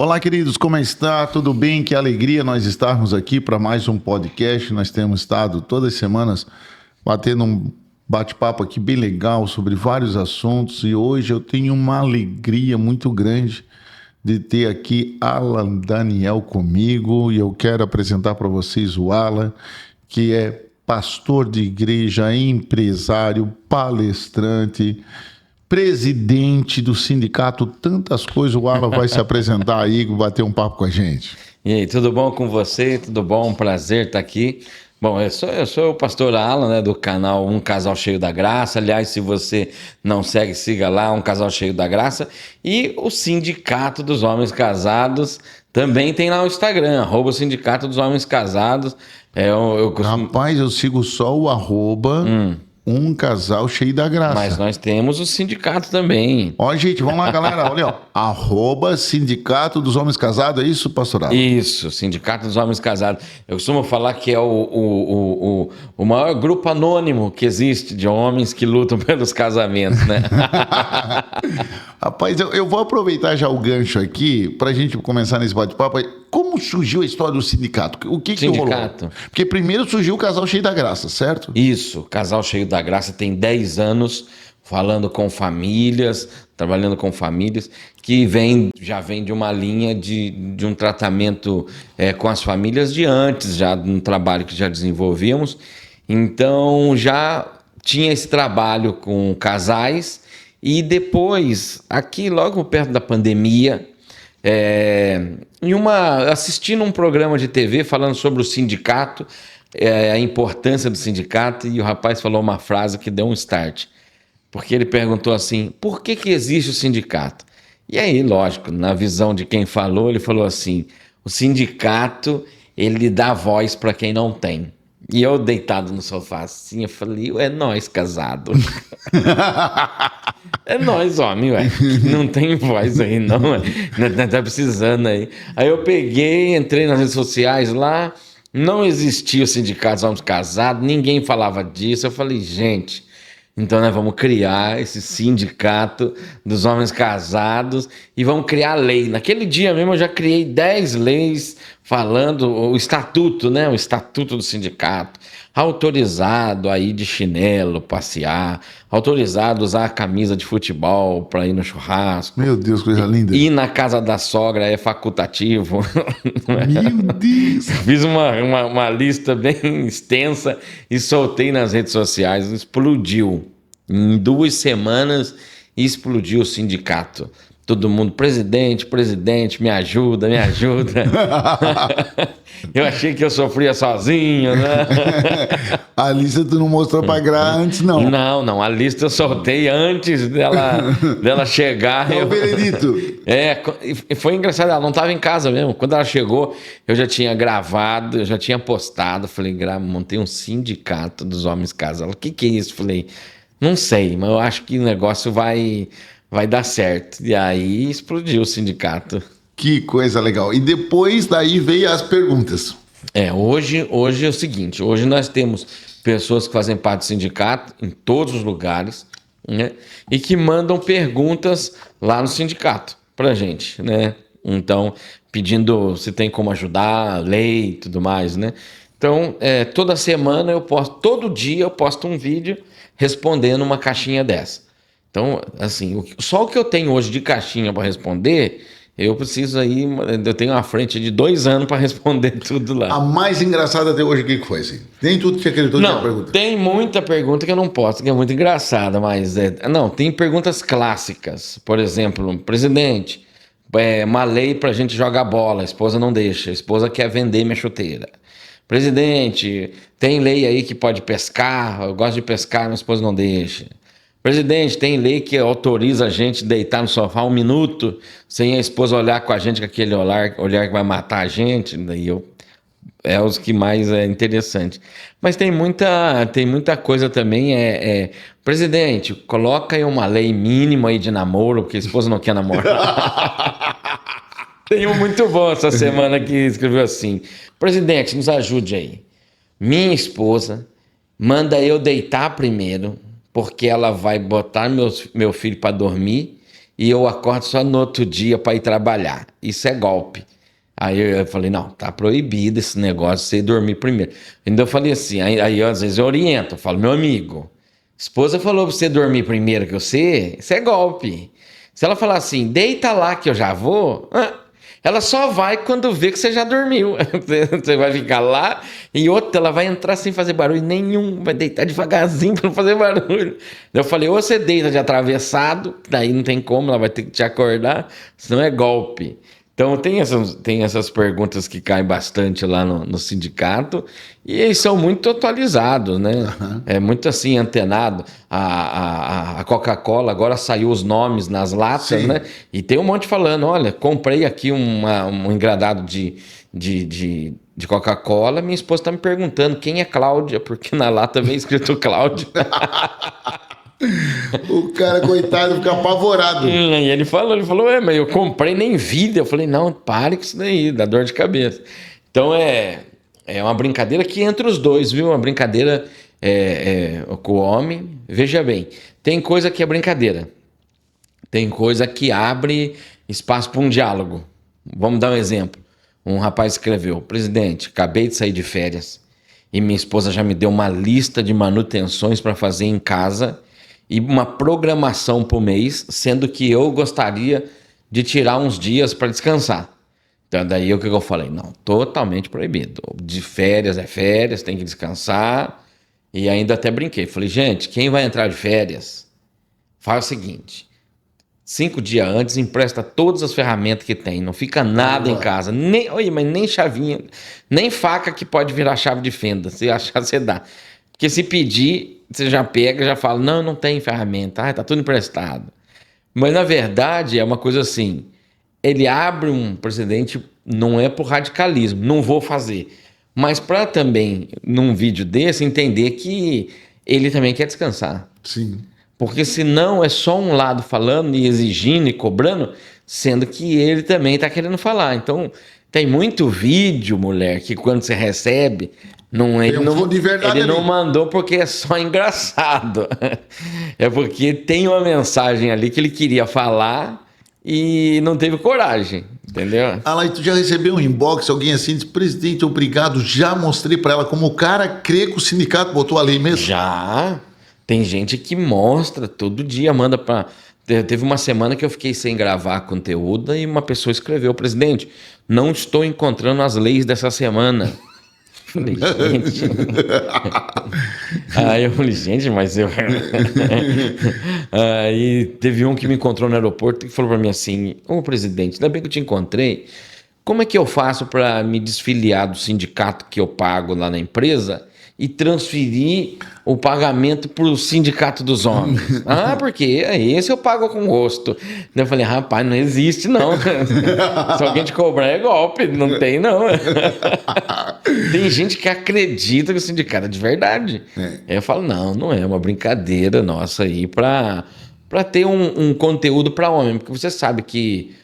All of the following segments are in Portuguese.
Olá, queridos, como está? Tudo bem? Que alegria nós estarmos aqui para mais um podcast. Nós temos estado todas as semanas batendo um bate-papo aqui bem legal sobre vários assuntos e hoje eu tenho uma alegria muito grande de ter aqui Alan Daniel comigo e eu quero apresentar para vocês o Alan, que é pastor de igreja, empresário, palestrante, presidente do sindicato, tantas coisas. O Alan vai se apresentar aí, bater um papo com a gente. E aí, tudo bom com você? Tudo bom? Um prazer estar aqui. Bom, eu sou o pastor Alan, né, do canal Um Casal Cheio da Graça. Aliás, se você não segue, siga lá, Um Casal Cheio da Graça. E o Sindicato dos Homens Casados também tem lá o Instagram, @Sindicato dos Homens Casados. Rapaz, eu sigo só o Um Casal Cheio da Graça. Mas nós temos o sindicato também. Ó, gente, vamos lá, galera. Olha, ó. @Sindicato dos Homens Casados, é isso, pastor Alan? Isso, Sindicato dos Homens Casados. Eu costumo falar que é o maior grupo anônimo que existe de homens que lutam pelos casamentos, né? Rapaz, eu vou aproveitar já o gancho aqui para a gente começar nesse bate-papo. Como surgiu a história do sindicato? O que rolou? Porque primeiro surgiu o Casal Cheio da Graça, certo? Isso, Casal Cheio da Graça tem 10 anos falando com famílias, trabalhando com famílias, que já vem de uma linha de um tratamento com as famílias de antes, já de um trabalho que já desenvolvíamos. Então já tinha esse trabalho com casais e depois, aqui logo perto da pandemia, assistindo um programa de TV falando sobre o sindicato, a importância do sindicato, e o rapaz falou uma frase que deu um start. Porque ele perguntou assim, por que existe o sindicato? E aí, lógico, na visão de quem falou, ele falou assim, o sindicato, ele dá voz para quem não tem. E eu deitado no sofá assim, eu falei, é nós casado. É nós, homem, ué. Não tem voz aí, não. Tá precisando aí. Aí eu peguei, entrei nas redes sociais lá, não existia o sindicato dos homens casados, ninguém falava disso. Eu falei, gente, então nós vamos criar esse sindicato dos homens casados e vamos criar lei. Naquele dia mesmo eu já criei 10 leis falando o estatuto, né? O estatuto do sindicato. Autorizado a ir de chinelo, passear. Autorizado a usar a camisa de futebol para ir no churrasco. Meu Deus, coisa linda. Ir na casa da sogra é facultativo. Meu Deus. Fiz uma lista bem extensa e soltei nas redes sociais. Explodiu. Em 2 semanas, explodiu o sindicato. Todo mundo, presidente, me ajuda, me ajuda. Eu achei que eu sofria sozinho, né? A lista tu não mostrou pra Gra antes, não? Não, a lista eu soltei antes dela chegar. É o veredito. Foi engraçado, ela não estava em casa mesmo. Quando ela chegou, eu já tinha gravado, eu já tinha postado. Falei, montei um sindicato dos homens casados. O que é isso? Falei, não sei, mas eu acho que o negócio vai dar certo. E aí explodiu o sindicato. Que coisa legal. E depois daí veio as perguntas. Hoje é o seguinte, hoje nós temos pessoas que fazem parte do sindicato em todos os lugares, né? E que mandam perguntas lá no sindicato pra gente, né? Então, pedindo se tem como ajudar, lei e tudo mais, né? Então, toda semana todo dia eu posto um vídeo respondendo uma caixinha dessa. Então, assim, só o que eu tenho hoje de caixinha para responder, eu tenho uma frente de 2 anos para responder tudo lá. A mais engraçada até hoje, o que foi assim? Nem tudo que acreditou tinha pergunta. Tem muita pergunta que eu não posto, que é muito engraçada, mas... tem perguntas clássicas. Por exemplo, presidente, uma lei para a gente jogar bola, a esposa não deixa, a esposa quer vender minha chuteira. Presidente, tem lei aí que pode pescar, eu gosto de pescar, minha esposa não deixa. Presidente, tem lei que autoriza a gente deitar no sofá 1 minuto sem a esposa olhar com a gente com aquele olhar que vai matar a gente. Daí é os que mais é interessante. Mas tem muita coisa também. Presidente, coloca aí uma lei mínima aí de namoro, porque a esposa não quer namorar. Tem um muito bom essa semana que escreveu assim: presidente, nos ajude aí. Minha esposa manda eu deitar primeiro, porque ela vai botar meu filho para dormir e eu acordo só no outro dia para ir trabalhar. Isso é golpe. Aí eu falei, não, tá proibido esse negócio de você dormir primeiro. Ainda eu falei assim, aí às vezes eu oriento, eu falo, meu amigo, esposa falou pra você dormir primeiro que você, isso é golpe. Se ela falar assim, deita lá que eu já vou, ela só vai quando vê que você já dormiu. Você vai ficar lá e outra, ela vai entrar sem fazer barulho nenhum, vai deitar devagarzinho para não fazer barulho. Eu falei, ou você deita de atravessado, daí não tem como, ela vai ter que te acordar, senão é golpe. Então tem essas perguntas que caem bastante lá no sindicato e eles são muito atualizados, né? Uhum. É muito assim, antenado. A Coca-Cola agora saiu os nomes nas latas, Sim. né? E tem um monte falando, olha, comprei aqui um engradado de Coca-Cola, minha esposa está me perguntando quem é Cláudia, porque na lata vem escrito Cláudia. O cara, coitado, fica apavorado. E ele falou, mas eu comprei nem vida. Eu falei, não, pare com isso daí, dá dor de cabeça. Então é uma brincadeira que entre os dois, viu? Uma brincadeira com o homem. Veja bem, tem coisa que é brincadeira. Tem coisa que abre espaço para um diálogo. Vamos dar um exemplo. Um rapaz escreveu, presidente, acabei de sair de férias e minha esposa já me deu uma lista de manutenções para fazer em casa e uma programação por mês, sendo que eu gostaria de tirar uns dias para descansar. Então daí o que eu falei? Não, totalmente proibido. De férias é férias, tem que descansar. E ainda até brinquei. Falei, gente, quem vai entrar de férias, faz o seguinte, 5 dias antes empresta todas as ferramentas que tem, não fica nada em casa, mas nem chavinha, nem faca que pode virar chave de fenda, se achar você dá. Porque se pedir, você já pega, já fala, não tem ferramenta, tá tudo emprestado. Mas na verdade é uma coisa assim, ele abre um precedente, não é por radicalismo, não vou fazer, mas para também, num vídeo desse, entender que ele também quer descansar. Sim. Porque senão é só um lado falando e exigindo e cobrando, sendo que ele também está querendo falar. Então, tem muito vídeo, mulher, que quando você recebe, ele não mandou porque é só engraçado. É porque tem uma mensagem ali que ele queria falar e não teve coragem, entendeu? Ah lá, e tu já recebeu um inbox, alguém assim, disse, presidente, obrigado, já mostrei para ela como o cara crê que o sindicato botou a lei mesmo. Já. Tem gente que mostra todo dia, manda para. Teve uma semana que eu fiquei sem gravar conteúdo e uma pessoa escreveu, presidente, não estou encontrando as leis dessa semana. Falei, gente. Aí eu falei, gente, mas eu. Aí teve um que me encontrou no aeroporto e falou para mim assim: ô presidente, ainda bem que eu te encontrei. Como é que eu faço para me desfiliar do sindicato que eu pago lá na empresa e transferir o pagamento para o sindicato dos homens? Porque esse eu pago com gosto. Daí eu falei, rapaz, não existe não. Se alguém te cobrar é golpe, não tem não. Tem gente que acredita que o sindicato é de verdade. Aí eu falo, não é uma brincadeira nossa aí para ter um conteúdo para homem, porque você sabe que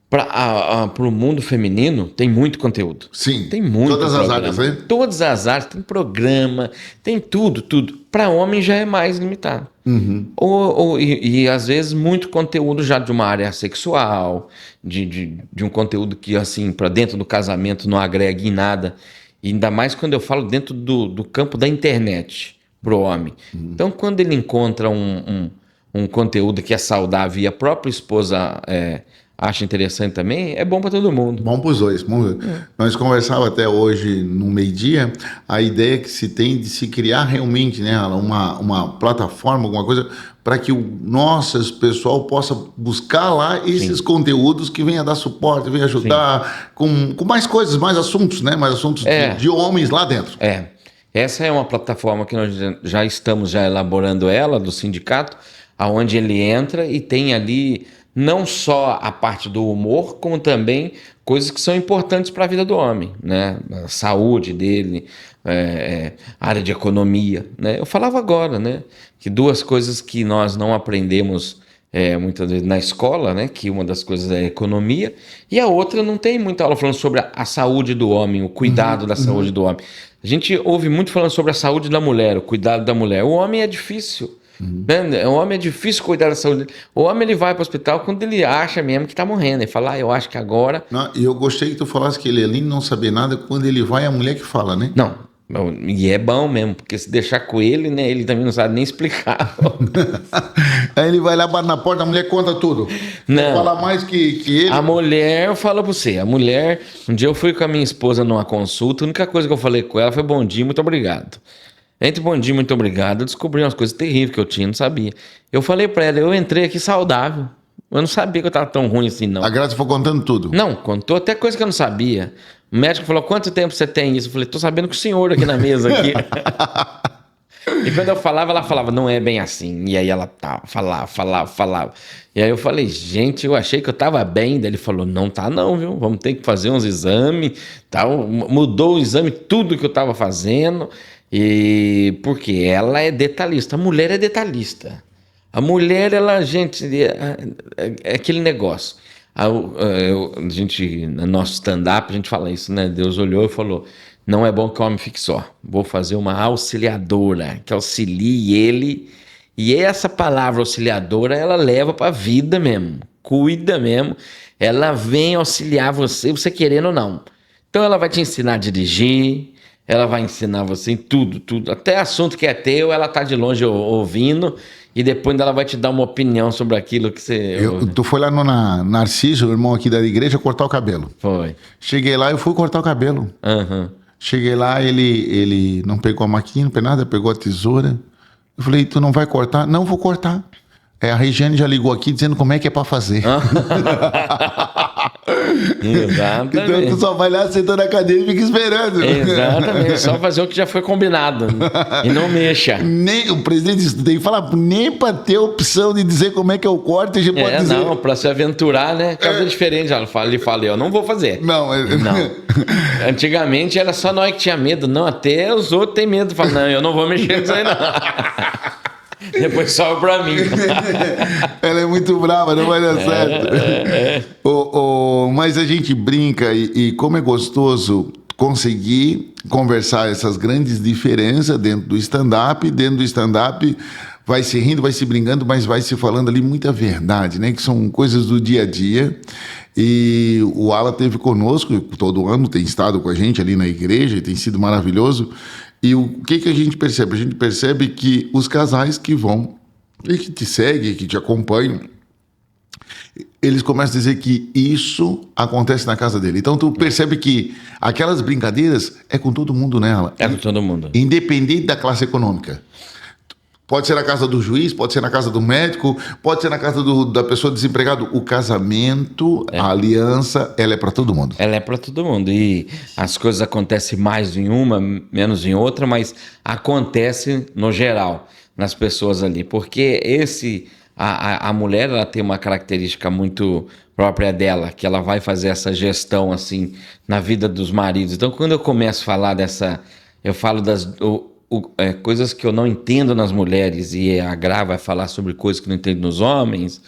para o mundo feminino tem muito conteúdo. Sim. Tem muito todas programa. as áreas, né? Todas as áreas, tem programa, tem tudo. Para homem já é mais limitado. Uhum. E às vezes muito conteúdo já de uma área sexual, de um conteúdo que assim para dentro do casamento não agrega em nada. E ainda mais quando eu falo dentro do campo da internet pro homem. Então quando ele encontra um conteúdo que é saudável e a própria esposa acha interessante também, é bom para todo mundo. Bom para os dois. Nós conversávamos até hoje no meio-dia, a ideia que se tem de se criar realmente, né, uma plataforma, alguma coisa, para que o nosso pessoal possa buscar lá esses conteúdos que venham dar suporte, venham ajudar com mais coisas, mais assuntos, né? Mais assuntos de homens lá dentro. Essa é uma plataforma que nós já estamos elaborando ela, do sindicato, aonde ele entra e tem ali não só a parte do humor, como também coisas que são importantes para a vida do homem, né? A saúde dele, área de economia, né? Eu falava agora, né? Que 2 coisas que nós não aprendemos muitas vezes na escola, né? Que uma das coisas é a economia e a outra não tem muita aula falando sobre a saúde do homem, o cuidado da saúde do homem. A gente ouve muito falando sobre a saúde da mulher, o cuidado da mulher. O homem é difícil. Né? O homem é difícil cuidar da saúde dele. O homem ele vai para o hospital quando ele acha mesmo que está morrendo. Ele fala, eu acho que agora... Não, e eu gostei que tu falasse que ele ali não saber nada, quando ele vai, é a mulher que fala, né? Não, e é bom mesmo, porque se deixar com ele, né, ele também não sabe nem explicar. Aí ele vai lá, bate na porta, a mulher conta tudo. Não. Fala mais que ele. A mulher, eu falo pra você, um dia eu fui com a minha esposa numa consulta, a única coisa que eu falei com ela foi bom dia, muito obrigado. Entre bom dia, muito obrigado, eu descobri umas coisas terríveis que eu tinha, não sabia. Eu falei pra ela, eu entrei aqui saudável. Eu não sabia que eu tava tão ruim assim, não. A Graça foi contando tudo. Não, contou até coisa que eu não sabia. O médico falou, quanto tempo você tem isso? Eu falei, tô sabendo que o senhor aqui na mesa aqui. E quando eu falava, ela falava, não é bem assim. E aí ela falava. E aí eu falei, gente, eu achei que eu tava bem. Daí ele falou, não tá não, viu? Vamos ter que fazer uns exames. Tal. Mudou o exame, tudo que eu tava fazendo. E porque ela é detalhista. A mulher é detalhista. A mulher, ela, gente, é aquele negócio. A gente, no nosso stand-up, a gente fala isso, né? Deus olhou e falou, não é bom que o homem fique só. Vou fazer uma auxiliadora que auxilie ele. E essa palavra auxiliadora, ela leva para a vida mesmo. Cuida mesmo. Ela vem auxiliar você, você querendo ou não. Então ela vai te ensinar a dirigir, ela vai ensinar você em tudo. Até assunto que é teu, ela tá de longe ouvindo. E depois ela vai te dar uma opinião sobre aquilo que você... Tu foi lá no Narciso, o irmão aqui da igreja, cortar o cabelo. Foi. Cheguei lá e fui cortar o cabelo. Uhum. Cheguei lá, ele não pegou a maquina, não pegou nada, pegou a tesoura. Eu falei, tu não vai cortar? Não, vou cortar. A Regiane já ligou aqui dizendo como é que é pra fazer. Exatamente. Então tu só vai lá, senta na cadeira e fica esperando. Exatamente, só fazer o que já foi combinado. E não mexa. Nem, o presidente tem que falar, nem pra ter opção de dizer como é que é o corte, a gente pode dizer. Não, pra se aventurar, né? Caso diferente, ele fala, eu não vou fazer. Não. Antigamente era só nós que tinha medo. Não, até os outros têm medo. Falam, não, eu não vou mexer nisso aí, não. Depois sobe pra mim. Ela é muito brava, não vai dar certo. Mas a gente brinca e como é gostoso conseguir conversar essas grandes diferenças dentro do stand-up. Dentro do stand-up vai se rindo, vai se brincando, mas vai se falando ali muita verdade, né? Que são coisas do dia a dia. E o Alan esteve conosco, todo ano tem estado com a gente ali na igreja e tem sido maravilhoso. E o que a gente percebe? A gente percebe que os casais que vão e que te seguem, que te acompanham, eles começam a dizer que isso acontece na casa dele. Então tu percebe que aquelas brincadeiras é com todo mundo nela. É com todo mundo. Independente da classe econômica. Pode ser na casa do juiz, pode ser na casa do médico, pode ser na casa da pessoa desempregada. O casamento, a aliança, ela é para todo mundo. Ela é para todo mundo. E as coisas acontecem mais em uma, menos em outra, mas acontece no geral nas pessoas ali. Porque a mulher, ela tem uma característica muito própria dela, que ela vai fazer essa gestão assim na vida dos maridos. Então, quando eu começo a falar eu falo coisas que eu não entendo nas mulheres e a Gra vai falar sobre coisas que não entendo nos homens,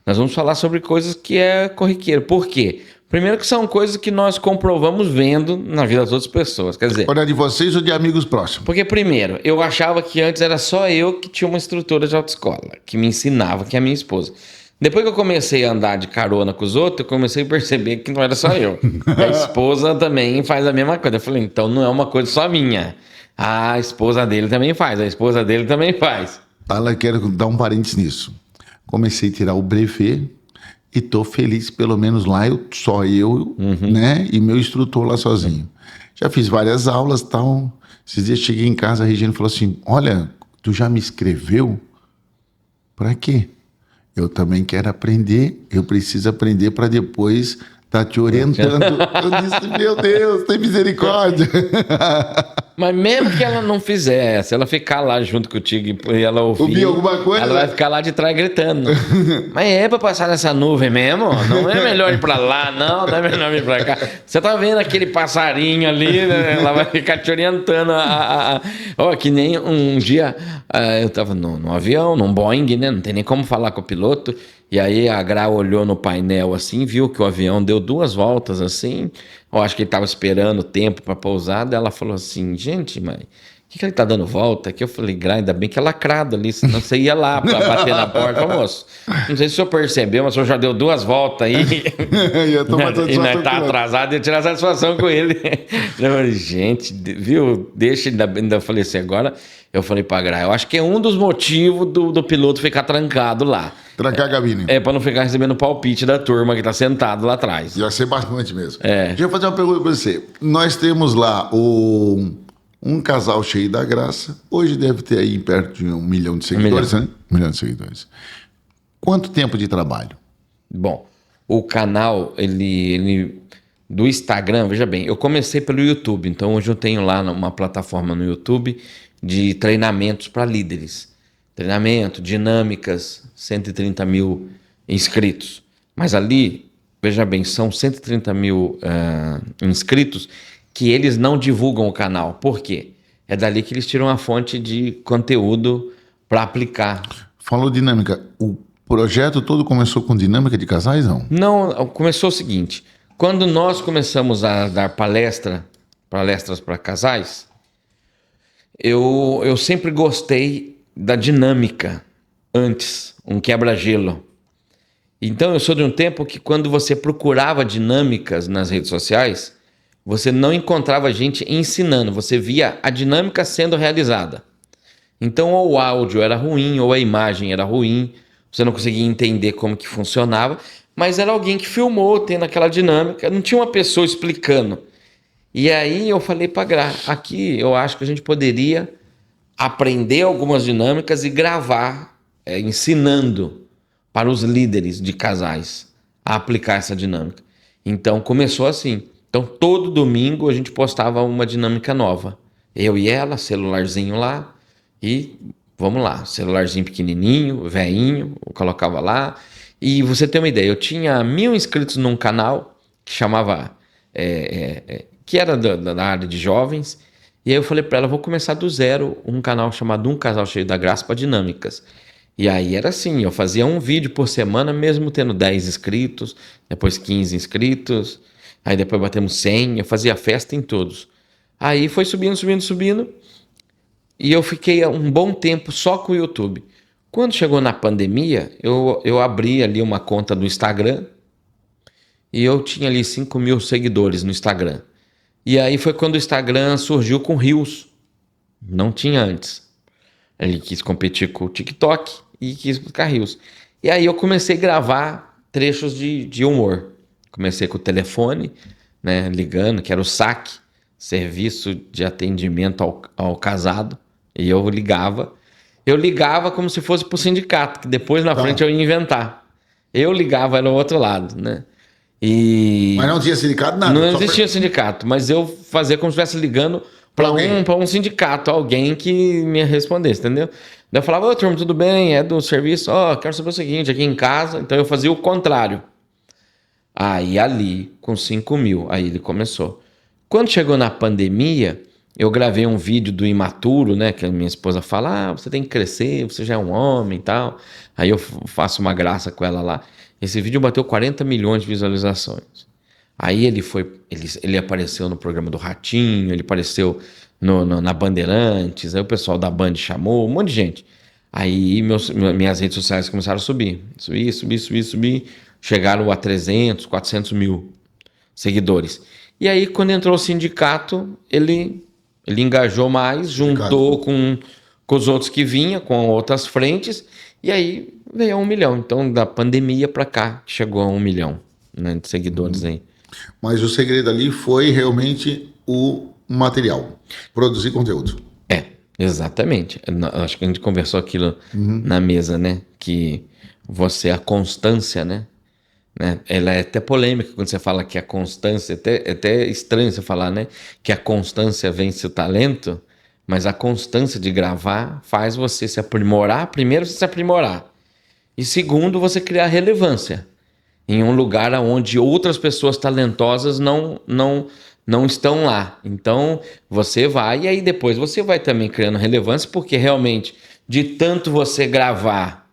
nós vamos falar sobre coisas que é corriqueiro. Por quê? Primeiro que são coisas que nós comprovamos vendo na vida das outras pessoas. Quer dizer... Olha, de vocês ou de amigos próximos? Porque primeiro, eu achava que antes era só eu que tinha uma instrutora de autoescola, que me ensinava, que é a minha esposa. Depois que eu comecei a andar de carona com os outros, eu comecei a perceber que não era só eu. A esposa também faz a mesma coisa. Eu falei, então não é uma coisa só minha. A esposa dele também faz, a esposa dele também faz. Quero dar um parênteses nisso. Comecei a tirar o brevet e tô feliz, pelo menos lá só eu, né? E meu instrutor lá sozinho. Já fiz várias aulas e tal. Esses dias cheguei em casa, a Regina falou assim, olha, tu já me inscreveu? Pra quê? Eu também quero aprender, eu preciso aprender para depois tá te orientando. Eu disse, meu Deus, tem misericórdia. Mas mesmo que ela não fizesse, ela ficar lá junto contigo e ela ouvir alguma coisa, ela vai ficar lá de trás gritando. Mas é pra passar nessa nuvem mesmo? Não é melhor ir pra lá, não é melhor ir pra cá. Você tá vendo aquele passarinho ali, né? Ela vai ficar te orientando. Que nem um dia eu tava num avião, num Boeing, né? Não tem nem como falar com o piloto. E aí a Gra olhou no painel assim, viu que o avião deu 2 voltas assim. Eu acho que ele estava esperando o tempo para pousar. Daí ela falou assim, gente, mas o que ele tá dando volta aqui? Eu falei, Gra, ainda bem que é lacrado ali, senão você ia lá pra bater na porta. Falei, moço, não sei se o senhor percebeu, mas o senhor já deu 2 voltas aí. E nós tá atrasado, ia tirar satisfação com ele. Eu falei, gente, viu? Deixa, ainda falei assim, agora... Eu falei pra Gra, eu acho que é um dos motivos do piloto ficar trancado lá. Trancar a cabine. É pra não ficar recebendo palpite da turma que tá sentado lá atrás. Ia ser bastante mesmo. Deixa eu fazer uma pergunta pra você. Nós temos lá um casal cheio da graça. Hoje deve ter aí perto de 1 milhão de seguidores, né? 1 milhão de seguidores. Quanto tempo de trabalho? Bom, o canal, ele do Instagram, veja bem, eu comecei pelo YouTube. Então hoje eu tenho lá uma plataforma no YouTube de treinamentos para líderes. Treinamento, dinâmicas, 130 mil inscritos. Mas ali, veja bem, são 130 mil inscritos que eles não divulgam o canal. Por quê? É dali que eles tiram a fonte de conteúdo para aplicar. Falou dinâmica. O projeto todo começou com dinâmica de casais, não? Não, começou o seguinte. Quando nós começamos a dar palestras para casais, eu sempre gostei da dinâmica antes, um quebra-gelo. Então eu sou de um tempo que quando você procurava dinâmicas nas redes sociais, você não encontrava gente ensinando, você via a dinâmica sendo realizada. Então ou o áudio era ruim, ou a imagem era ruim, você não conseguia entender como que funcionava, mas era alguém que filmou tendo aquela dinâmica, não tinha uma pessoa explicando. E aí eu falei para Gra, aqui eu acho que a gente poderia aprender algumas dinâmicas e gravar, ensinando para os líderes de casais a aplicar essa dinâmica. Então começou assim. Então todo domingo a gente postava uma dinâmica nova. Eu e ela, celularzinho lá, e vamos lá, celularzinho pequenininho, velhinho, eu colocava lá. E você tem uma ideia, eu tinha 1.000 inscritos num canal que chamava... que era da área de jovens, e aí eu falei para ela, vou começar do zero um canal chamado Um Casal Cheio da Graça para Dinâmicas. E aí era assim, eu fazia um vídeo por semana, mesmo tendo 10 inscritos, depois 15 inscritos, aí depois batemos 100, eu fazia festa em todos. Aí foi subindo, e eu fiquei um bom tempo só com o YouTube. Quando chegou na pandemia, eu abri ali uma conta do Instagram, e eu tinha ali 5.000 seguidores no Instagram. E aí foi quando o Instagram surgiu com Reels. Não tinha antes. Ele quis competir com o TikTok e quis buscar Reels. E aí eu comecei a gravar trechos de humor. Comecei com o telefone, né, ligando, que era o SAC, Serviço de Atendimento ao Casado. E eu ligava. Eu ligava como se fosse para o sindicato, que depois na frente eu ia inventar. Eu ligava, era o outro lado, né? Mas não tinha sindicato, nada? Não existia sindicato, mas eu fazia como se estivesse ligando para um sindicato, alguém que me respondesse, entendeu? Daí eu falava, ô turma, tudo bem? É do serviço? Quero saber o seguinte, aqui em casa. Então eu fazia o contrário. Aí ali, com 5.000, aí ele começou. Quando chegou na pandemia, eu gravei um vídeo do imaturo, né? Que a minha esposa fala, você tem que crescer, você já é um homem e tal. Aí eu faço uma graça com ela lá. Esse vídeo bateu 40 milhões de visualizações. Aí ele apareceu no programa do Ratinho, ele apareceu na Bandeirantes, aí o pessoal da Band chamou, um monte de gente. Aí minhas redes sociais começaram a subir. Subir. Chegaram a 300, 400 mil seguidores. E aí quando entrou o sindicato, ele engajou mais, juntou com os outros que vinha, com outras frentes, e aí veio a 1 milhão. Então, da pandemia para cá, chegou a 1 milhão, né, de seguidores aí. Mas o segredo ali foi realmente o material, produzir conteúdo. Exatamente. Acho que a gente conversou aquilo na mesa, né? Que a constância, né? Ela é até polêmica quando você fala que a constância, é até estranho você falar, né? Que a constância vence o talento, mas a constância de gravar faz você se aprimorar. Primeiro, você se aprimorar. E segundo, você criar relevância em um lugar onde outras pessoas talentosas não estão lá. Então, você vai e aí depois você vai também criando relevância, porque realmente, de tanto você gravar,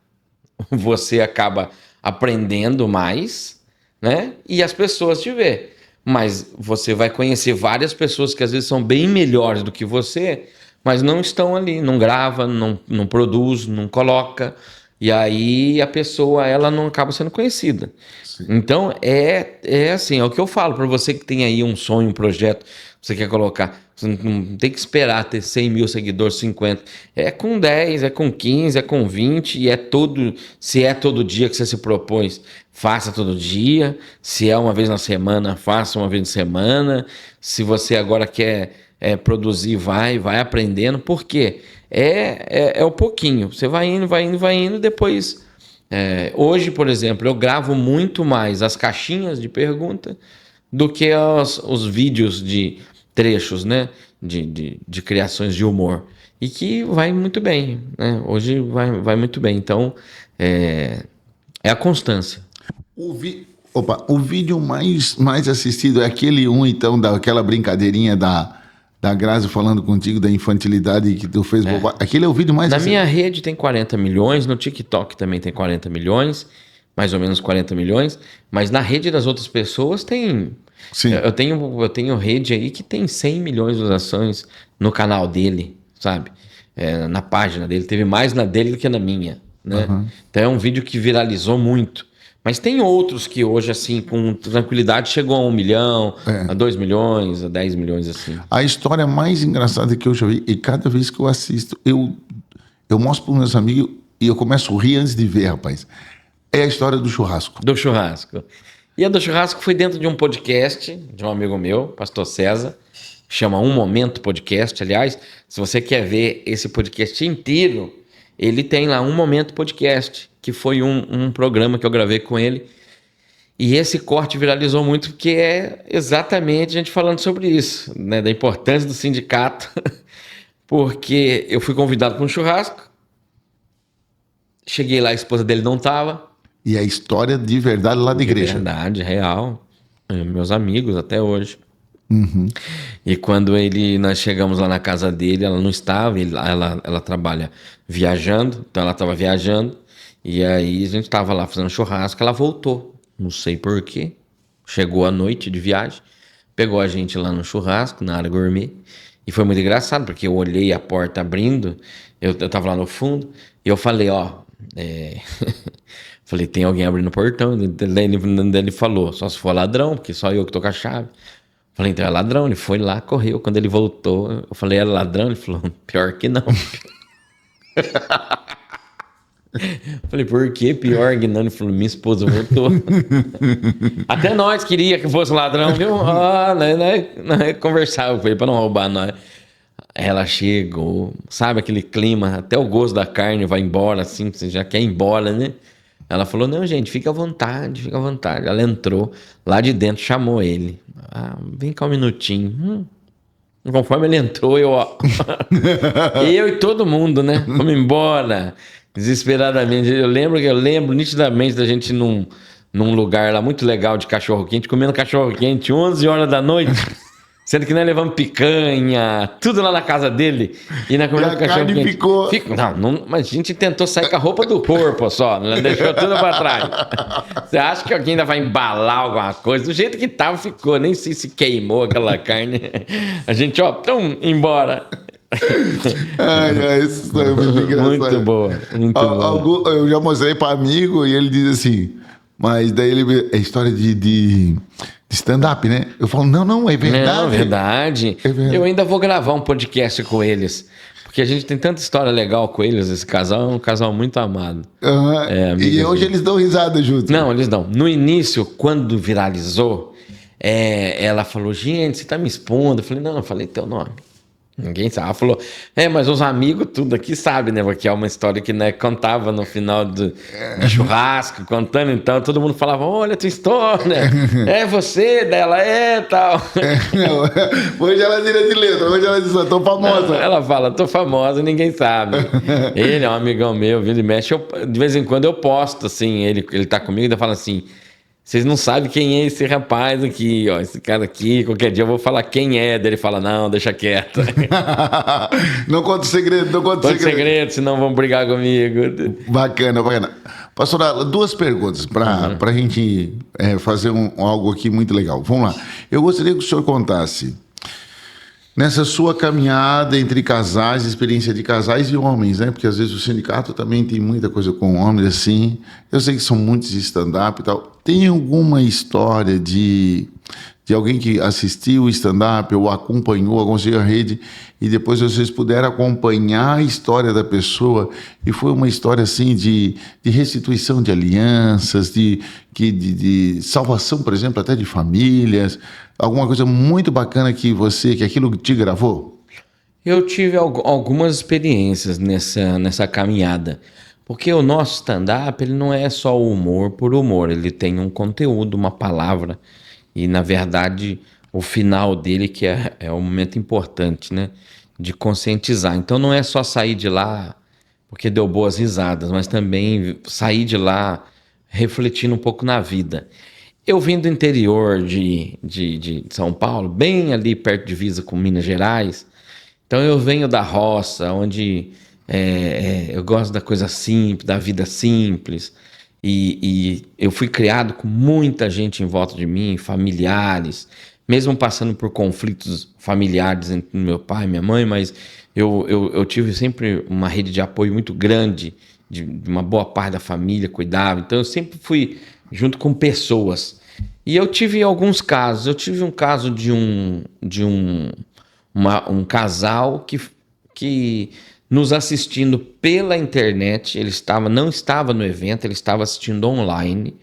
você acaba aprendendo mais, né? E as pessoas te vê. Mas você vai conhecer várias pessoas que às vezes são bem melhores do que você, mas não estão ali, não grava, não produz, não coloca, e aí a pessoa ela não acaba sendo conhecida. Sim. Então é assim, é o que eu falo para você que tem aí um sonho, um projeto, você quer colocar, você não tem que esperar ter 100 mil seguidores, 50, é com 10, é com 15, é com 20, e se é todo dia que você se propõe, faça todo dia, se é uma vez na semana, faça uma vez na semana, se você agora quer produzir, vai aprendendo, porque é o pouquinho, você vai indo, depois... hoje, por exemplo, eu gravo muito mais as caixinhas de pergunta do que os vídeos de trechos, né? De criações de humor. E que vai muito bem, né? Hoje vai muito bem. Então, é a constância. O vídeo mais assistido é aquele então, daquela brincadeirinha da Grazi falando contigo da infantilidade que tu fez bobagem. Aquele é o vídeo mais Na assistido. minha rede tem 40 milhões, no TikTok também tem 40 milhões, mais ou menos 40 milhões, mas na rede das outras pessoas tem... Sim. Eu tenho rede aí que tem 100 milhões de visualizações no canal dele, sabe? Na página dele. Teve mais na dele do que na minha, né? Uhum. Então é um vídeo que viralizou muito. Mas tem outros que hoje, assim, com tranquilidade, chegou a 1 milhão, a 2 milhões, a 10 milhões, assim. A história mais engraçada que eu já vi, e cada vez que eu assisto, eu mostro para os meus amigos e eu começo a rir antes de ver, rapaz. É a história do churrasco. Do churrasco. E a do churrasco foi dentro de um podcast de um amigo meu, Pastor César, chama Um Momento Podcast. Aliás, se você quer ver esse podcast inteiro, ele tem lá Um Momento Podcast, que foi um programa que eu gravei com ele. E esse corte viralizou muito porque é exatamente a gente falando sobre isso, né, da importância do sindicato, porque eu fui convidado para um churrasco, cheguei lá, a esposa dele não estava. E a história de verdade lá da igreja. Verdade, real. Meus amigos até hoje. Uhum. E quando nós chegamos lá na casa dele, ela não estava, ela trabalha viajando, então ela estava viajando, e aí a gente estava lá fazendo churrasco, ela voltou, não sei por quê, chegou à noite de viagem, pegou a gente lá no churrasco, na área gourmet, e foi muito engraçado, porque eu olhei a porta abrindo, eu tava lá no fundo, e eu falei, falei, tem alguém abrindo o portão. Daí ele falou, só se for ladrão, porque só eu que tô com a chave. Falei, então é ladrão. Ele foi lá, correu. Quando ele voltou, eu falei, era ladrão? Ele falou, pior que não. Falei, por que pior que não? Ele falou, minha esposa voltou. Até nós queria que fosse ladrão, viu? Nós conversava com ele pra não roubar nós. Ela chegou, sabe aquele clima, até o gosto da carne vai embora, assim, você já quer ir embora, né? Ela falou, não, gente, fica à vontade, fica à vontade. Ela entrou, lá de dentro chamou ele. Vem cá um minutinho. Conforme ele entrou, eu e todo mundo, né? Vamos embora, desesperadamente. Eu lembro nitidamente da gente num lugar lá muito legal de cachorro-quente, comendo cachorro-quente, 11 horas da noite. Sendo que nós levamos picanha, tudo lá na casa dele. E na comida a carne ficou... Não, mas a gente tentou sair com a roupa do corpo só. Deixou tudo pra trás. Você acha que alguém ainda vai embalar alguma coisa? Do jeito que tava, ficou. Nem sei se queimou aquela carne. A gente, embora. Isso é muito engraçado. Muito boa, muito boa. Eu já mostrei para amigo e ele diz assim, mas daí é história de stand-up, né? Eu falo, não, é verdade. Não, verdade. É verdade. Eu ainda vou gravar um podcast com eles. Porque a gente tem tanta história legal com eles. Esse casal é um casal muito amado. Uhum. E hoje eles dão risada juntos. Não, eles não. No início, quando viralizou, ela falou, gente, você tá me expondo. Eu falei, não, eu falei teu nome. Ninguém sabe. Ela falou, mas os amigos tudo aqui sabem, né? Porque é uma história que, né, contava no final do churrasco, contando, então todo mundo falava, olha a tua história, é você, dela tal. Hoje ela tira de letra, hoje ela diz, tô famosa. Ela fala, tô famosa, ninguém sabe. Ele é um amigão meu, vira e mexe, de vez em quando eu posto, assim, ele tá comigo e fala assim, vocês não sabem quem é esse rapaz aqui, esse cara aqui, qualquer dia eu vou falar quem é. Daí ele fala, não, deixa quieto. Não conta o segredo, não conta o segredo, senão vão brigar comigo. Bacana. Pastor, 2 perguntas para a gente fazer algo aqui muito legal. Vamos lá. Eu gostaria que o senhor contasse Nessa sua caminhada entre casais, experiência de casais e homens, né? Porque às vezes o sindicato também tem muita coisa com homens, assim. Eu sei que são muitos de stand-up e tal. Tem alguma história de alguém que assistiu o stand-up ou acompanhou, aconselhou a rede e depois vocês puderam acompanhar a história da pessoa e foi uma história assim de restituição de alianças, de salvação, por exemplo, até de famílias, alguma coisa muito bacana que aquilo te gravou? Eu tive algumas experiências nessa caminhada, porque o nosso stand-up ele não é só o humor por humor, ele tem um conteúdo, uma palavra, e na verdade o final dele que é um momento importante, né, de conscientizar. Então não é só sair de lá porque deu boas risadas, mas também sair de lá refletindo um pouco na vida. Eu vim do interior de São Paulo, bem ali perto de divisa com Minas Gerais. Então eu venho da roça, onde eu gosto da coisa simples, da vida simples. E eu fui criado com muita gente em volta de mim, mesmo passando por conflitos familiares entre meu pai e minha mãe, mas eu tive sempre uma rede de apoio muito grande, de uma boa parte da família cuidava. Então eu sempre fui junto com pessoas. E eu tive alguns casos. Eu tive um caso de um casal que nos assistindo pela internet, não estava no evento, ele estava assistindo online.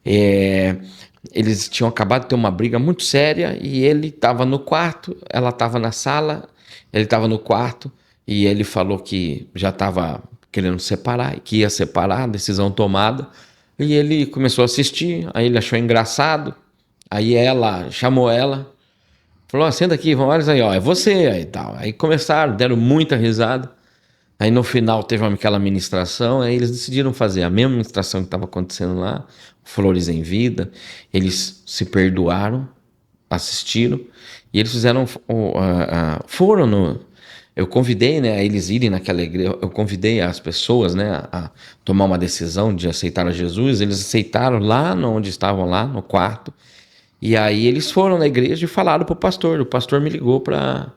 Eles tinham acabado de ter uma briga muito séria e ele estava no quarto, ela estava na sala, ele estava no quarto e ele falou que já estava querendo separar, que ia separar, decisão tomada. E ele começou a assistir, aí ele achou engraçado, aí ela chamou ela, falou, senta aqui, vamos aí, ó, é você, aí tal. Aí começaram, deram muita risada, aí no final teve aquela ministração, aí eles decidiram fazer a mesma ministração que estava acontecendo lá, Flores em Vida, eles se perdoaram, assistiram, e eles foram eu convidei, né, a eles irem naquela igreja, eu convidei as pessoas, né, a tomar uma decisão de aceitar a Jesus, eles aceitaram lá onde estavam lá, no quarto, e aí eles foram na igreja e falaram pro pastor, o pastor me ligou para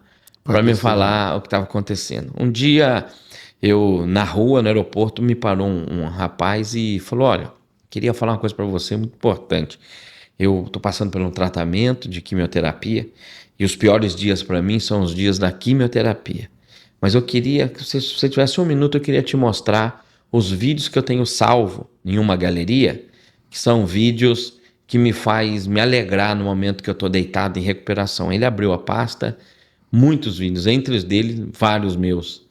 me falar o que estava acontecendo. Um dia, na rua, no aeroporto, me parou um rapaz e falou, olha, queria falar uma coisa para você muito importante, eu estou passando por um tratamento de quimioterapia, e os piores dias para mim são os dias da quimioterapia. Mas eu queria que se você tivesse um minuto, eu queria te mostrar os vídeos que eu tenho salvo em uma galeria, que são vídeos que me faz me alegrar no momento que eu estou deitado em recuperação. Ele abriu a pasta, muitos vídeos, entre os dele, vários meus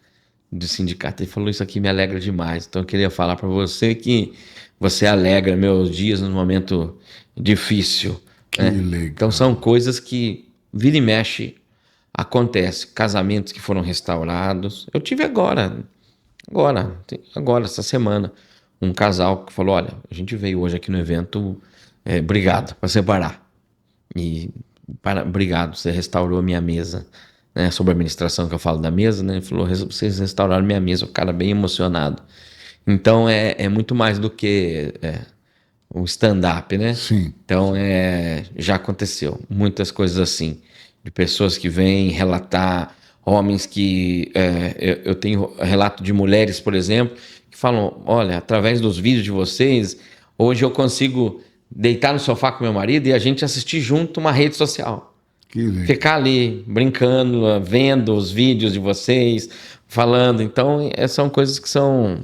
de sindicato. Ele falou, isso aqui me alegra demais. Então eu queria falar para você que você alegra meus dias num momento difícil. Né? Então são coisas que vira e mexe acontece, casamentos que foram restaurados. Eu tive agora, essa semana, um casal que falou, olha, a gente veio hoje aqui no evento, obrigado, para separar. Obrigado, você restaurou a minha mesa. Né? Sobre a administração que eu falo da mesa, né? Ele falou, vocês restauraram minha mesa, o cara bem emocionado. Então é muito mais do que o stand-up, né? Sim. Então já aconteceu muitas coisas assim, de pessoas que vêm relatar, homens que... eu tenho relato de mulheres, por exemplo, que falam, olha, através dos vídeos de vocês, hoje eu consigo deitar no sofá com meu marido e a gente assistir junto uma rede social. Ficar ali, brincando, vendo os vídeos de vocês, falando. Então, são coisas que são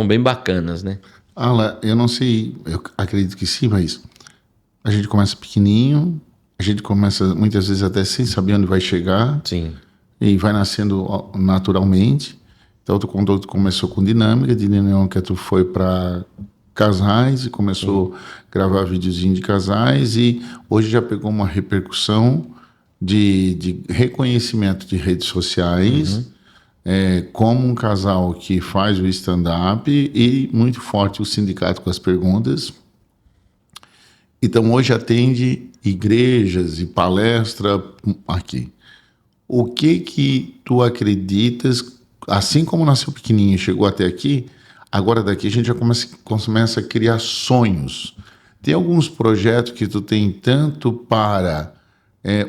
bem bacanas, né? Alan, eu não sei, eu acredito que sim, mas a gente começa pequenininho, a gente começa muitas vezes até sem saber onde vai chegar. Sim. E vai nascendo naturalmente. Então, tu contou que começou com dinâmica, de dinâmica tu foi para casais e começou a gravar videozinho de casais e hoje já pegou uma repercussão de reconhecimento de redes sociais, como um casal que faz o stand-up e muito forte o sindicato com as perguntas. Então hoje atende igrejas e palestra aqui. O que tu acreditas, assim como nasceu pequenininho e chegou até aqui, agora daqui a gente já começa a criar sonhos. Tem alguns projetos que tu tem tanto para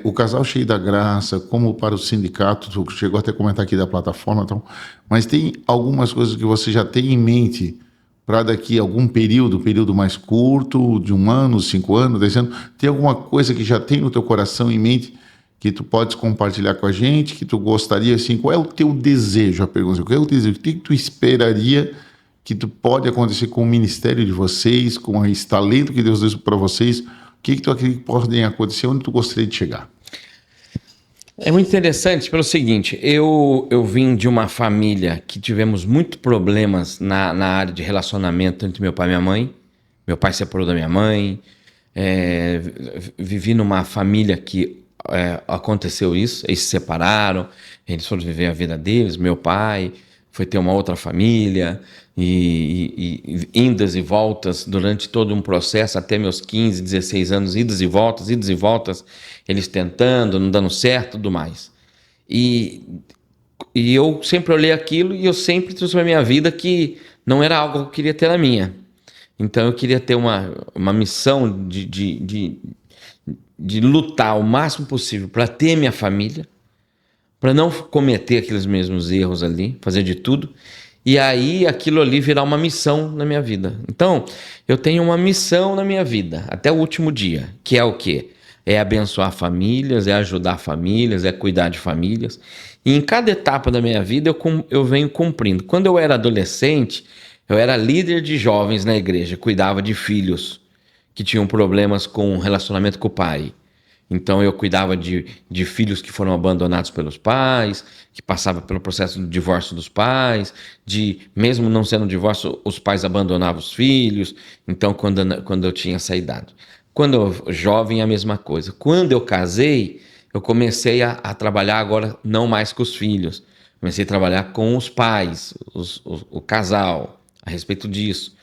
o Casal Cheio da Graça, como para o sindicato, tu chegou até a comentar aqui da plataforma, então, mas tem algumas coisas que você já tem em mente para daqui a algum período mais curto, de 1 ano, 5 anos, 10 anos, tem alguma coisa que já tem no teu coração em mente que tu podes compartilhar com a gente, que tu gostaria, assim, qual é o teu desejo? A pergunta, qual é o desejo? O que tu esperaria que tu pode acontecer com o ministério de vocês, com esse talento que Deus deu para vocês? O que tu acredita que pode acontecer? Onde tu gostaria de chegar? É muito interessante pelo seguinte, eu vim de uma família que tivemos muitos problemas na área de relacionamento entre meu pai e minha mãe. Meu pai separou da minha mãe, vivi numa família que aconteceu isso, eles se separaram, eles foram viver a vida deles, meu pai foi ter uma outra família, e indas e voltas durante todo um processo, até meus 15, 16 anos, idas e voltas, eles tentando, não dando certo, tudo mais. E eu sempre olhei aquilo e eu sempre trouxe para minha vida que não era algo que eu queria ter na minha. Então eu queria ter uma missão de lutar o máximo possível para ter minha família, para não cometer aqueles mesmos erros ali, fazer de tudo, e aí aquilo ali virar uma missão na minha vida. Então, eu tenho uma missão na minha vida, até o último dia, que é o quê? É abençoar famílias, é ajudar famílias, é cuidar de famílias. E em cada etapa da minha vida eu venho cumprindo. Quando eu era adolescente, eu era líder de jovens na igreja, cuidava de filhos que tinham problemas com relacionamento com o pai. Então eu cuidava de filhos que foram abandonados pelos pais, que passavam pelo processo do divórcio dos pais, mesmo não sendo divórcio, os pais abandonavam os filhos. Então quando eu tinha essa idade. Quando eu jovem, a mesma coisa. Quando eu casei, eu comecei a trabalhar agora não mais com os filhos. Comecei a trabalhar com os pais, o casal, a respeito disso.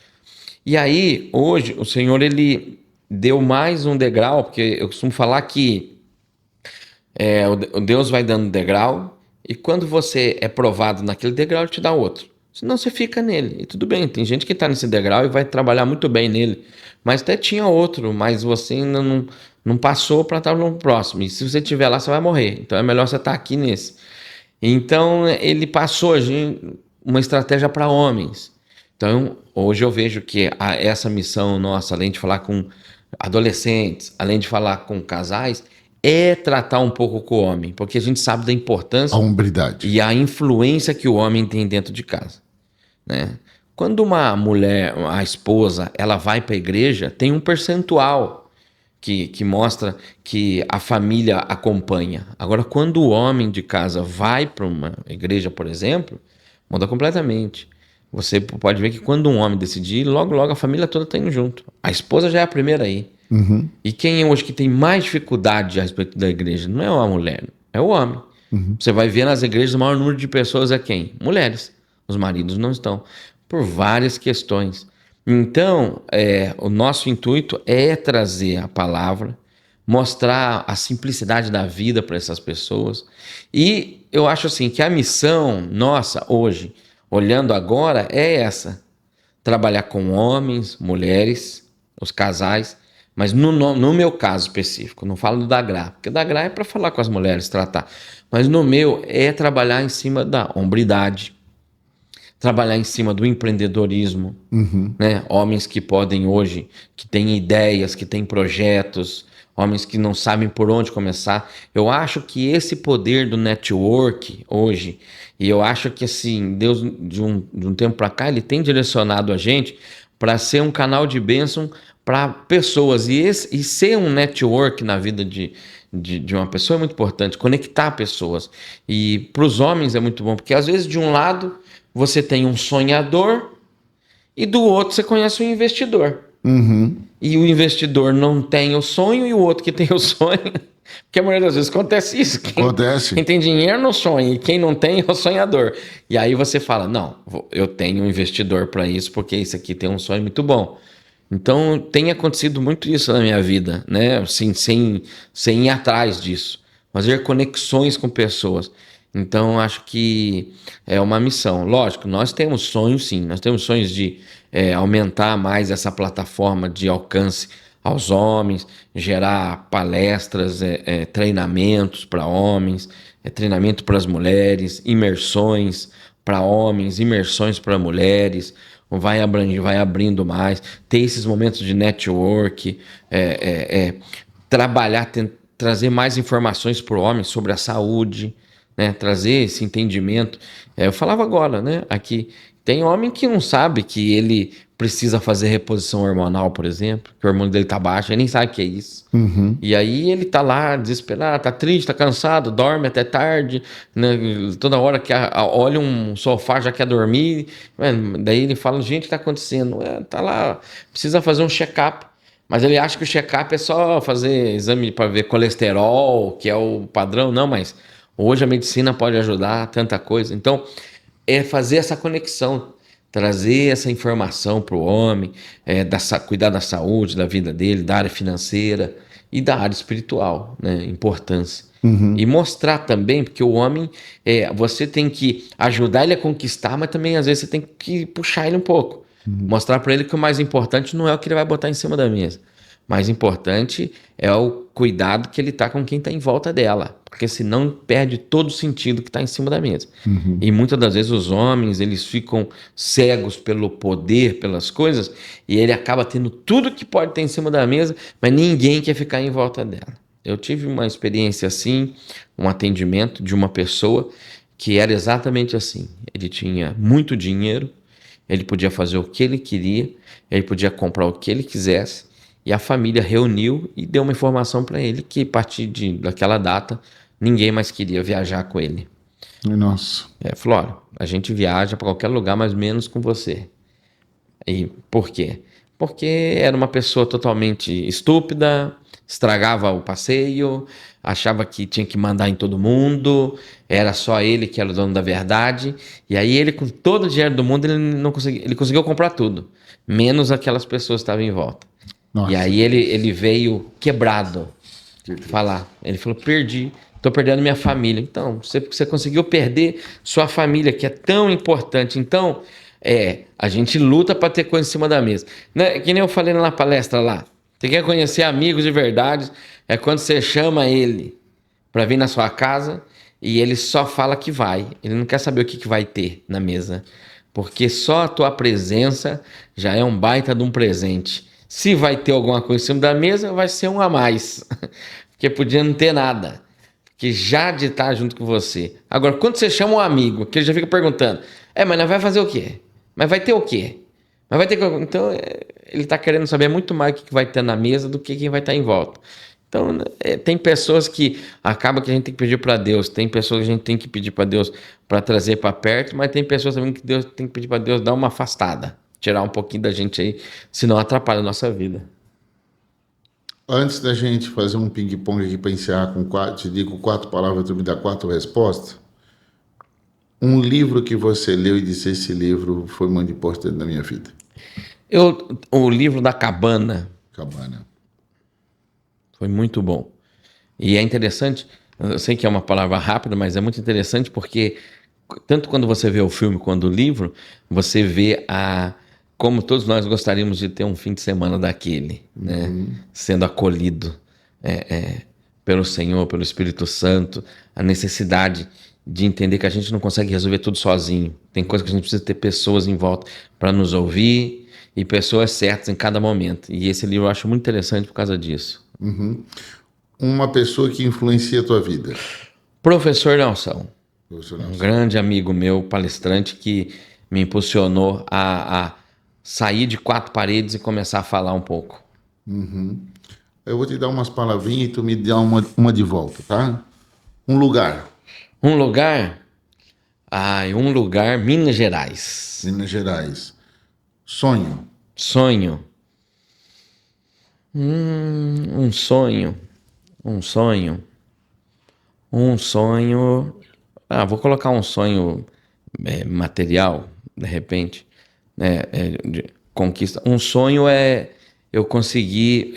E aí, hoje, o Senhor, ele deu mais um degrau, porque eu costumo falar que o Deus vai dando degrau, e quando você é provado naquele degrau, ele te dá outro. Senão você fica nele. E tudo bem, tem gente que está nesse degrau e vai trabalhar muito bem nele. Mas até tinha outro, mas você ainda não passou para estar no próximo. E se você estiver lá, você vai morrer. Então é melhor você estar aqui nesse. Então ele passou uma estratégia para homens. Então hoje eu vejo que essa missão nossa, além de falar com adolescentes, além de falar com casais, é tratar um pouco com o homem, porque a gente sabe da importância A hombridade. e a influência que o homem tem dentro de casa, né? Quando uma mulher, a esposa, ela vai para a igreja, tem um percentual que mostra que a família acompanha. Agora, quando o homem de casa vai para uma igreja, por exemplo, muda completamente. Você pode ver que quando um homem decidir, logo, logo a família toda está indo junto. A esposa já é a primeira aí. Uhum. E quem hoje que tem mais dificuldade a respeito da igreja não é a mulher, é o homem. Você vai ver nas igrejas o maior número de pessoas é quem? Mulheres. Os maridos não estão. Por várias questões. Então, o nosso intuito é trazer a palavra, mostrar a simplicidade da vida para essas pessoas. E eu acho assim que a missão nossa hoje, olhando agora, é essa: trabalhar com homens, mulheres, os casais, mas no meu caso específico, não falo do da Gra, porque da Gra é para falar com as mulheres, tratar. Mas no meu é trabalhar em cima da hombridade, trabalhar em cima do empreendedorismo, né? Homens que podem hoje, que têm ideias, que têm projetos, homens que não sabem por onde começar. Eu acho que esse poder do network hoje, e eu acho que assim, Deus de um tempo para cá, ele tem direcionado a gente para ser um canal de bênção para pessoas, e ser um network na vida de uma pessoa é muito importante, conectar pessoas. E para os homens é muito bom, porque às vezes de um lado você tem um sonhador e do outro você conhece um investidor. E o investidor não tem o sonho e o outro que tem o sonho. Porque a maioria das vezes acontece isso. Quem tem dinheiro não sonha e quem não tem é o sonhador. E aí você fala, não, eu tenho um investidor para isso porque esse aqui tem um sonho muito bom. Então tem acontecido muito isso na minha vida, né? Assim, sem ir atrás disso. Fazer conexões com pessoas. Então, acho que é uma missão. Lógico, nós temos sonhos, sim. Nós temos sonhos de aumentar mais essa plataforma de alcance aos homens, gerar palestras, treinamentos para homens, treinamento para as mulheres, imersões para homens, imersões para mulheres, vai abrindo mais, ter esses momentos de network, trabalhar, trazer mais informações para o homem sobre a saúde, né? Trazer esse entendimento. Eu falava agora, né? Aqui tem homem que não sabe que ele precisa fazer reposição hormonal, por exemplo, que o hormônio dele tá baixo, ele nem sabe o que é isso. E aí ele tá lá desesperado, tá triste, tá cansado, dorme até tarde, né? Toda hora que olha um sofá já quer dormir. Daí ele fala, gente, o que tá acontecendo? Tá lá, precisa fazer um check-up. Mas ele acha que o check-up é só fazer exame para ver colesterol, que é o padrão. Não, mas hoje a medicina pode ajudar tanta coisa. Então, é fazer essa conexão, trazer essa informação para o homem, cuidar da saúde, da vida dele, da área financeira e da área espiritual, né? Importância. E mostrar também, porque o homem, você tem que ajudar ele a conquistar, mas também às vezes você tem que puxar ele um pouco. Mostrar para ele que o mais importante não é o que ele vai botar em cima da mesa. Mais importante é o cuidado que ele tá com quem está em volta dela, porque senão perde todo o sentido que está em cima da mesa. E muitas das vezes os homens, eles ficam cegos pelo poder, pelas coisas, e ele acaba tendo tudo que pode ter em cima da mesa, mas ninguém quer ficar em volta dela. Eu tive uma experiência assim, um atendimento de uma pessoa que era exatamente assim. Ele tinha muito dinheiro, ele podia fazer o que ele queria, ele podia comprar o que ele quisesse, e a família reuniu e deu uma informação para ele que a partir daquela data ninguém mais queria viajar com ele. Nossa. Falou, olha, a gente viaja para qualquer lugar, mas menos com você. E por quê? Porque era uma pessoa totalmente estúpida, estragava o passeio, achava que tinha que mandar em todo mundo, era só ele que era o dono da verdade, e aí ele, com todo o dinheiro do mundo, ele conseguiu comprar tudo, menos aquelas pessoas que estavam em volta. Nossa. E aí ele veio quebrado falar. Ele falou, tô perdendo minha família. Então, você conseguiu perder sua família, que é tão importante. Então, a gente luta para ter coisa em cima da mesa. Né? Que nem eu falei na palestra lá. Você quer conhecer amigos de verdade, é quando você chama ele para vir na sua casa e ele só fala que vai. Ele não quer saber o que vai ter na mesa. Porque só a tua presença já é um baita de um presente. Se vai ter alguma coisa em cima da mesa, vai ser um a mais. Porque podia não ter nada. Porque já de estar junto com você. Agora, quando você chama um amigo, que ele já fica perguntando, mas nós vai fazer o quê? Mas vai ter o quê? Mas vai ter... Então, ele está querendo saber muito mais o que vai ter na mesa do que quem vai estar em volta. Então, tem pessoas que acaba que a gente tem que pedir para Deus. Tem pessoas que a gente tem que pedir para Deus para trazer para perto, mas tem pessoas também que Deus tem que pedir para Deus dar uma afastada. Tirar um pouquinho da gente aí, senão atrapalha a nossa vida. Antes da gente fazer um ping-pong aqui para encerrar te digo 4 palavras, tu me dá 4 respostas. Um livro que você leu e disse, esse livro foi muito importante na minha vida. O livro da Cabana. Cabana. Foi muito bom. E é interessante, eu sei que é uma palavra rápida, mas é muito interessante porque tanto quando você vê o filme quanto o livro, você vê como todos nós gostaríamos de ter um fim de semana daquele, né? Sendo acolhido pelo Senhor, pelo Espírito Santo, a necessidade de entender que a gente não consegue resolver tudo sozinho. Tem coisas que a gente precisa ter pessoas em volta para nos ouvir e pessoas certas em cada momento. E esse livro eu acho muito interessante por causa disso. Uma pessoa que influencia a tua vida. Professor Nelson. Um grande amigo meu, palestrante, que me impulsionou a sair de 4 paredes e começar a falar um pouco. Eu vou te dar umas palavrinhas e tu me dá uma de volta, tá? Um lugar. Um lugar? Um lugar, Minas Gerais. Minas Gerais. Sonho. Sonho. Um sonho. Um sonho. Um sonho. Vou colocar um sonho material, de repente. De conquista. Um sonho é eu conseguir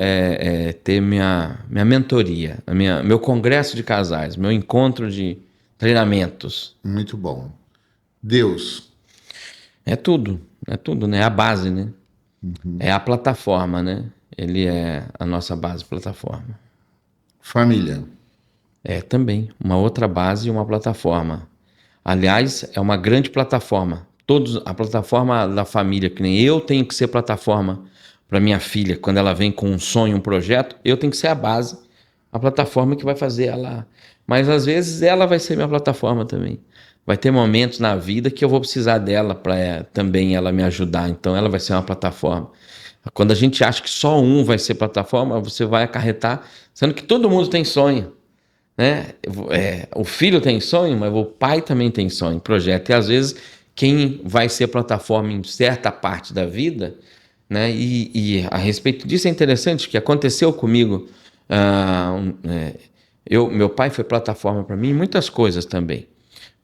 ter minha mentoria, meu congresso de casais, meu encontro de treinamentos. Muito bom. Deus. É tudo, né? É a base, né? É a plataforma, né? Ele é a nossa base plataforma. Família. É também uma outra base e uma plataforma. Aliás, é uma grande plataforma. A plataforma da família, que nem eu tenho que ser plataforma para minha filha, quando ela vem com um sonho, um projeto, eu tenho que ser a base, a plataforma que vai fazer ela. Mas às vezes ela vai ser minha plataforma também. Vai ter momentos na vida que eu vou precisar dela para também ela me ajudar. Então ela vai ser uma plataforma. Quando a gente acha que só um vai ser plataforma, você vai acarretar, sendo que todo mundo tem sonho, né? O filho tem sonho, mas o pai também tem sonho, projeto. E às vezes quem vai ser plataforma em certa parte da vida, né? E a respeito disso é interessante que aconteceu comigo. Meu pai foi plataforma para mim em muitas coisas também.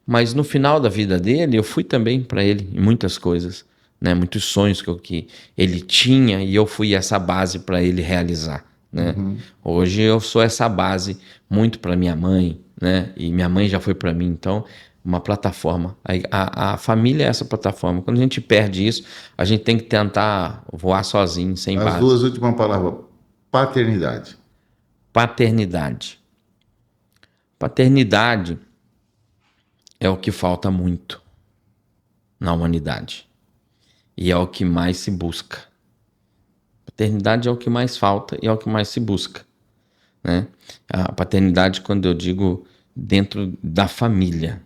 Mas no final da vida dele, eu fui também para ele em muitas coisas, né? Muitos sonhos que ele tinha e eu fui essa base para ele realizar, né? Hoje eu sou essa base muito para minha mãe, né? E minha mãe já foi para mim, então uma plataforma. A família é essa plataforma. Quando a gente perde isso, a gente tem que tentar voar sozinho, sem base. As duas últimas palavras. Paternidade. Paternidade. Paternidade é o que falta muito na humanidade. E é o que mais se busca. Paternidade é o que mais falta e é o que mais se busca, né? A paternidade, quando eu digo dentro da família,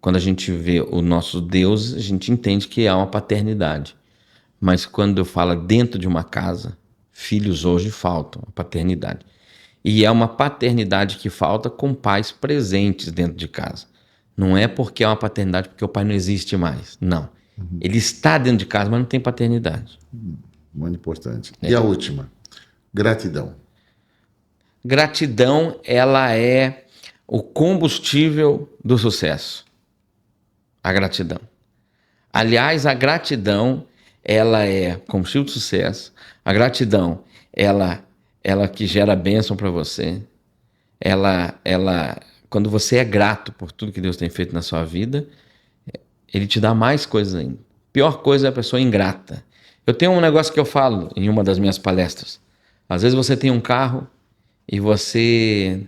quando a gente vê o nosso Deus, a gente entende que há uma paternidade. Mas quando eu falo dentro de uma casa, filhos hoje faltam a paternidade. E é uma paternidade que falta com pais presentes dentro de casa. Não é porque é uma paternidade porque o pai não existe mais. Não. Ele está dentro de casa, mas não tem paternidade. Muito importante. E a última? Gratidão. Gratidão, ela é o combustível do sucesso. A gratidão. Aliás, a gratidão, ela é combustível do sucesso. A gratidão, ela que gera bênção para você. Quando você é grato por tudo que Deus tem feito na sua vida, Ele te dá mais coisas ainda. Pior coisa é a pessoa ingrata. Eu tenho um negócio que eu falo em uma das minhas palestras. Às vezes você tem um carro e você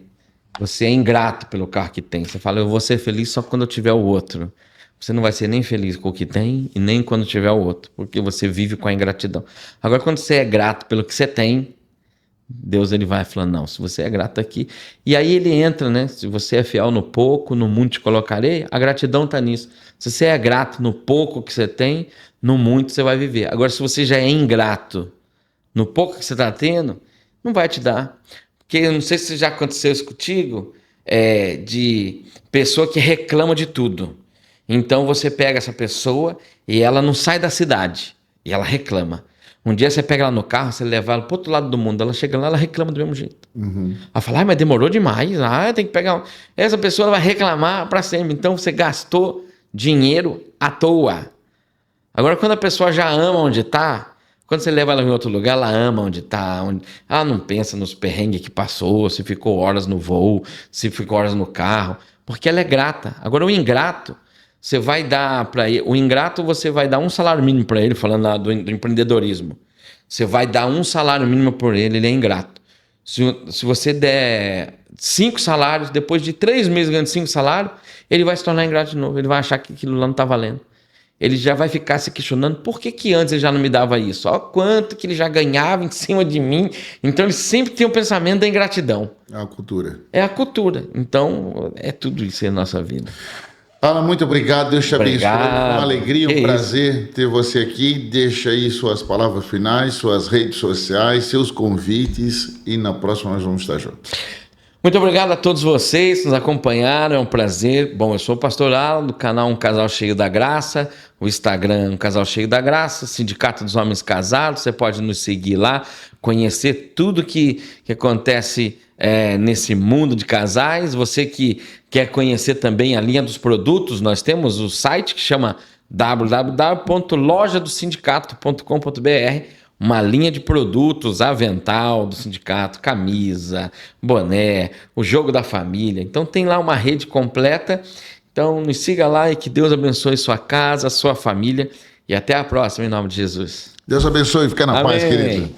é ingrato pelo carro que tem. Você fala, eu vou ser feliz só quando eu tiver o outro. Você não vai ser nem feliz com o que tem e nem quando tiver o outro, porque você vive com a ingratidão. Agora, quando você é grato pelo que você tem, Deus ele vai falando, não, se você é grato aqui. E aí ele entra, né? Se você é fiel no pouco, no muito te colocarei, a gratidão está nisso. Se você é grato no pouco que você tem, no muito você vai viver. Agora, se você já é ingrato no pouco que você está tendo, não vai te dar. Porque eu não sei se já aconteceu isso contigo, de pessoa que reclama de tudo. Então você pega essa pessoa e ela não sai da cidade e ela reclama. Um dia você pega ela no carro, você leva ela para o outro lado do mundo, ela chega lá, ela reclama do mesmo jeito. Ela fala, mas demorou demais, tem que pegar... Essa pessoa vai reclamar para sempre, então você gastou dinheiro à toa. Agora, quando a pessoa já ama onde está, quando você leva ela em outro lugar, ela ama onde está, ela não pensa nos perrengues que passou, se ficou horas no voo, se ficou horas no carro, porque ela é grata. Agora, o ingrato, você vai dar para ele, o ingrato você vai dar um salário mínimo para ele, falando lá do empreendedorismo. Você vai dar um salário mínimo por ele é ingrato. Se você der 5 salários, depois de 3 meses ganhando 5 salários, ele vai se tornar ingrato de novo, ele vai achar que aquilo lá não está valendo. Ele já vai ficar se questionando, por que antes ele já não me dava isso? Olha quanto que ele já ganhava em cima de mim. Então ele sempre tem o pensamento da ingratidão. É a cultura. É a cultura. Então é tudo isso na nossa vida. Alan, muito obrigado, Deus te abençoe. Obrigado. Uma alegria, Que um prazer ter você aqui. Deixa aí suas palavras finais, suas redes sociais, seus convites e na próxima nós vamos estar juntos. Muito obrigado a todos vocês que nos acompanharam, é um prazer. Bom, eu sou o Pastor Alan, do canal Um Casal Cheio da Graça, o Instagram Um Casal Cheio da Graça, Sindicato dos Homens Casados, você pode nos seguir lá, conhecer tudo que acontece nesse mundo de casais. Você que quer conhecer também a linha dos produtos, nós temos o site que chama www.lojadosindicato.com.br, uma linha de produtos, avental do sindicato, camisa, boné, o jogo da família. Então tem lá uma rede completa. Então nos siga lá e que Deus abençoe sua casa, sua família. E até a próxima, em nome de Jesus. Deus abençoe, fica na Amém. paz, querido.